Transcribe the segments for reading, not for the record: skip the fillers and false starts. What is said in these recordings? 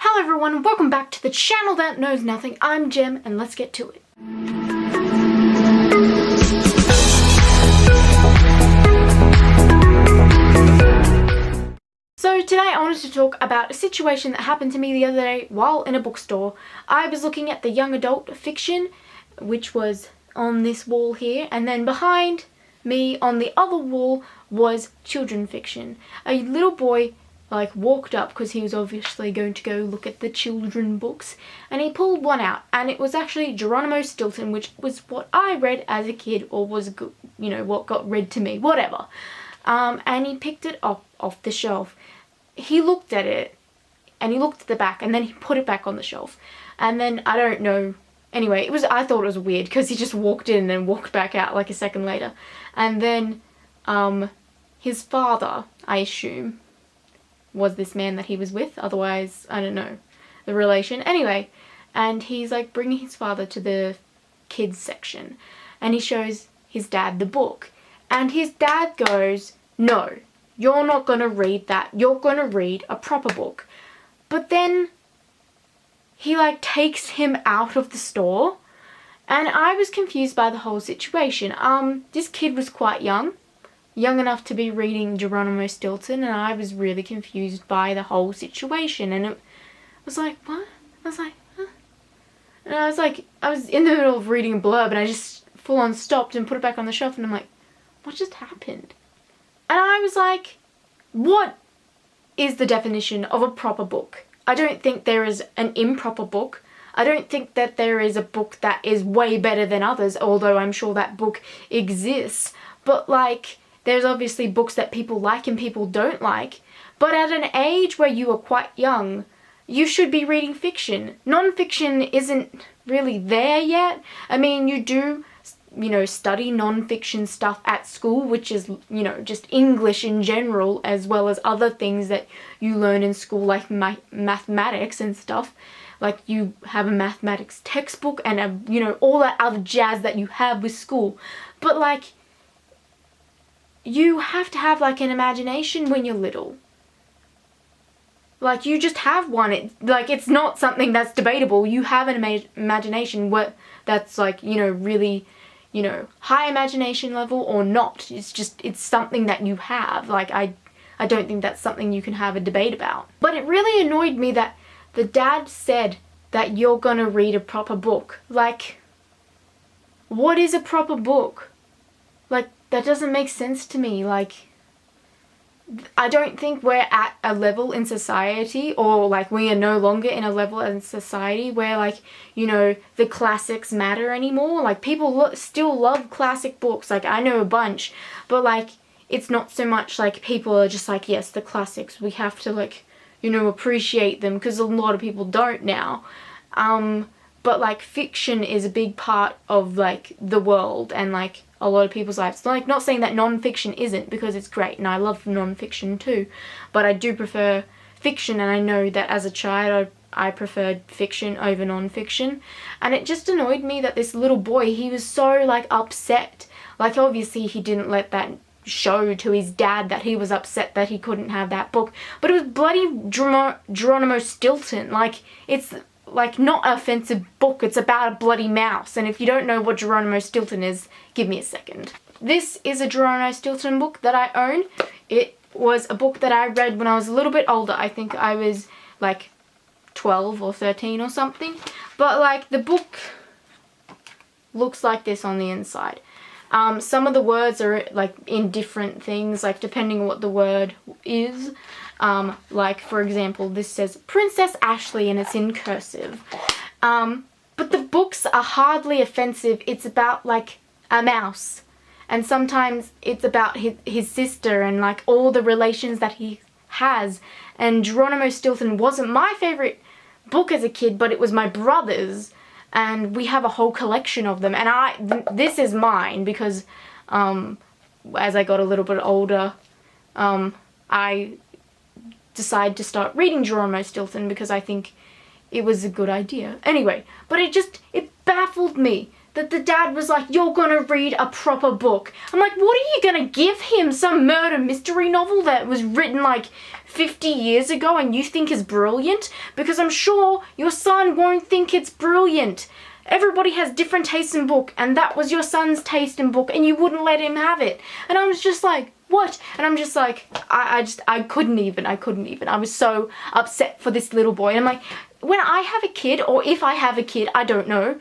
Hello everyone, welcome back to the channel that knows nothing. I'm Jem and let's get to it. So today I wanted to talk about a situation that happened to me the other day while in a bookstore. I was looking at the young adult fiction, which was on this wall here, and then behind me on the other wall was children fiction. A little boy walked up because he was obviously going to go look at the children books, and he pulled one out, and it was actually Geronimo Stilton, which was what I read as a kid, or was, you know, what got read to me, whatever. And he picked it up off the shelf. He looked at it and he looked at the back and then he put it back on the shelf, and then I don't know, anyway, I thought it was weird because he just walked in and walked back out like a second later. And then his father, I assume, was this man that he was with, otherwise I don't know the relation, anyway. And he's like bringing his father to the kids section and he shows his dad the book, and his dad goes, "No, you're not gonna read that, you're gonna read a proper book." But then he takes him out of the store, and I was confused by the whole situation. This kid was quite young enough to be reading Geronimo Stilton, and I was really confused by the whole situation, and it was like, what? I was like, huh? And I was in the middle of reading a blurb and I just full on stopped and put it back on the shelf, and I'm like, what just happened? And I was like, what is the definition of a proper book? I don't think there is an improper book. I don't think that there is a book that is way better than others, although I'm sure that book exists. But there's obviously books that people like and people don't like. But at an age where you are quite young, you should be reading fiction. Non-fiction isn't really there yet. I mean, you do, you know, study non-fiction stuff at school, which is, you know, just English in general, as well as other things that you learn in school, like mathematics and stuff. Like, you have a mathematics textbook and you know, all that other jazz that you have with school. But you have to have an imagination when you're little. You just have one. It's not something that's debatable. You have an imagination that's you know, really, you know, high imagination level or not. It's something that you have. I don't think that's something you can have a debate about. But it really annoyed me that the dad said that you're gonna read a proper book. What is a proper book? That doesn't make sense to me. I don't think we're at a level in society, or we are no longer in a level in society where you know, the classics matter anymore. People still love classic books. I know a bunch, but it's not so much people are just yes, the classics, we have to you know, appreciate them, because a lot of people don't now. But fiction is a big part of the world and a lot of people's lives. Not saying that non-fiction isn't, because it's great and I love non-fiction too, but I do prefer fiction, and I know that as a child I preferred fiction over non-fiction. And it just annoyed me that this little boy, he was so upset. Obviously he didn't let that show to his dad that he was upset that he couldn't have that book, but it was bloody Geronimo Stilton. It's not an offensive book, it's about a bloody mouse. And if you don't know what Geronimo Stilton is, give me a second. This is a Geronimo Stilton book that I own. It was a book that I read when I was a little bit older. I think I was 12 or 13 or something. But the book looks like this on the inside. Some of the words are in different things, depending on what the word is. For example, this says Princess Ashley and it's in cursive. But the books are hardly offensive. It's about a mouse, and sometimes it's about his sister and all the relations that he has. And Geronimo Stilton wasn't my favorite book as a kid, but it was my brother's, and we have a whole collection of them. And this is mine because as I got a little bit older, I decided to start reading Geronimo Stilton because I think it was a good idea. Anyway, but it baffled me that the dad was like, you're gonna read a proper book. I'm like, what are you gonna give him? Some murder mystery novel that was written like 50 years ago and you think is brilliant? Because I'm sure your son won't think it's brilliant. Everybody has different tastes in book, and that was your son's taste in book, and you wouldn't let him have it. And I was just like, what? And I'm just like, I couldn't even. I was so upset for this little boy. And I'm like, when I have a kid, or if I have a kid, I don't know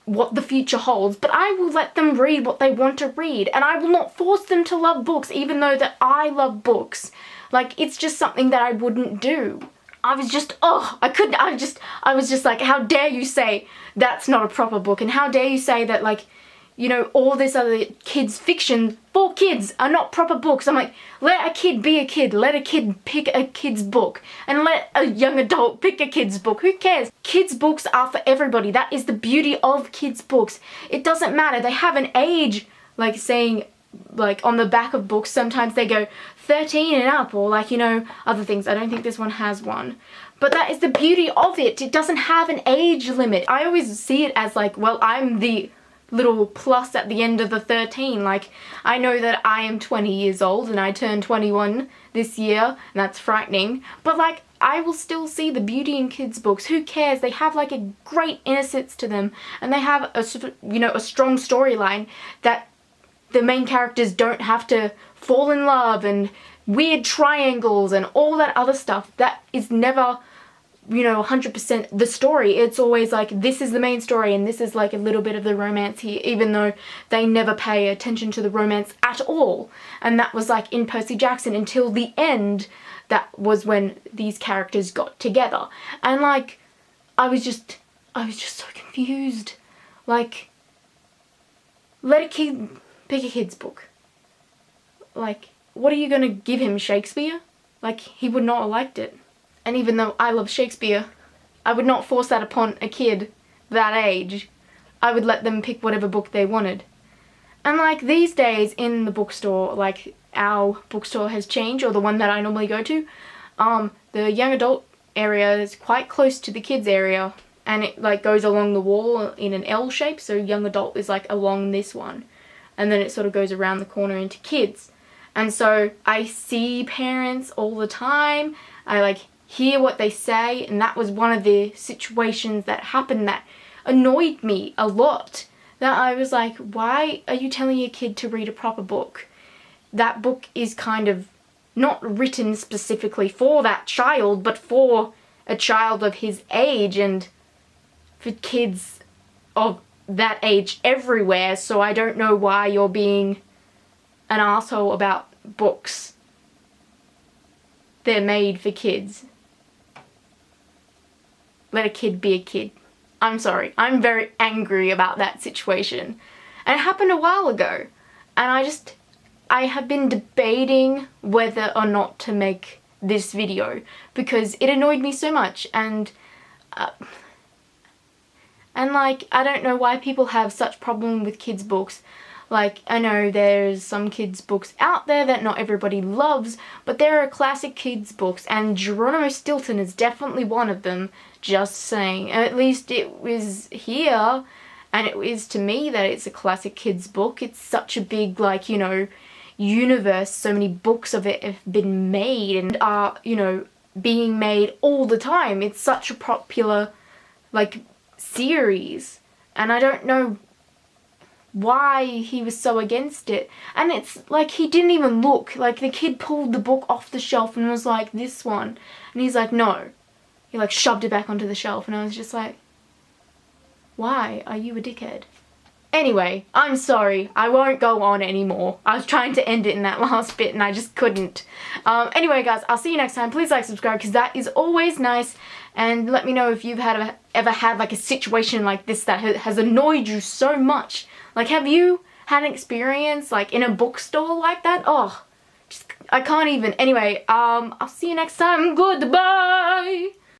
what the future holds, but I will let them read what they want to read, and I will not force them to love books, even though that I love books. Like, it's just something that I wouldn't do. I was just, I was just like, how dare you say that's not a proper book, and how dare you say that, like, you know, all this other kids fiction for kids are not proper books. I'm like, let a kid be a kid, let a kid pick a kid's book, and let a young adult pick a kid's book. Who cares? Kids' books are for everybody. That is the beauty of kids' books. It doesn't matter. They have an age, like saying, like on the back of books, sometimes they go 13 and up, or like, you know, other things. I don't think this one has one. But that is the beauty of it. It doesn't have an age limit. I always see it as like, well, I'm the little plus at the end of the 13. Like, I know that I am 20 years old and I turned 21 this year, and that's frightening. But like, I will still see the beauty in kids' books. Who cares? They have like a great innocence to them, and they have a, you know, a strong storyline that the main characters don't have to fall in love, and weird triangles and all that other stuff. That is never, you know, 100% the story. It's always like, this is the main story and this is like a little bit of the romance here, even though they never pay attention to the romance at all. And that was like in Percy Jackson until the end. That was when these characters got together. And like, I was just so confused. Like, let a kid pick a kid's book. Like, what are you gonna give him, Shakespeare? Like, he would not have liked it. And even though I love Shakespeare, I would not force that upon a kid that age. I would let them pick whatever book they wanted. And like, these days in the bookstore, like our bookstore has changed, or the one that I normally go to, the young adult area is quite close to the kids area, and it like goes along the wall in an L shape, so young adult is like along this one, and then it sort of goes around the corner into kids. And so I see parents all the time. I like hear what they say, and that was one of the situations that happened that annoyed me a lot. That I was like, why are you telling your kid to read a proper book? That book is kind of not written specifically for that child, but for a child of his age and for kids of that age everywhere. So I don't know why you're being an asshole about books. They're made for kids. Let a kid be a kid. I'm sorry. I'm very angry about that situation. And it happened a while ago. And I have been debating whether or not to make this video because it annoyed me so much. And like, I don't know why people have such problem with kids' books. Like, I know there's some kids' books out there that not everybody loves, but there are classic kids' books, and Geronimo Stilton is definitely one of them, just saying. At least it was here, and it is to me that it's a classic kids' book. It's such a big, like, you know, universe. So many books of it have been made and are, you know, being made all the time. It's such a popular, like, series, and I don't know why he was so against it. And it's like, he didn't even look. Like, the kid pulled the book off the shelf and was like, this one, and he's like, no. He like shoved it back onto the shelf, and I was just like, why are you a dickhead? Anyway, I'm sorry, I won't go on anymore. I was trying to end it in that last bit and I just couldn't. Anyway guys, I'll see you next time. Please like, subscribe, because that is always nice. And let me know if you've ever had like a situation like this that has annoyed you so much. Like, have you had an experience like in a bookstore like that? Oh, I can't even. Anyway, I'll see you next time. Goodbye.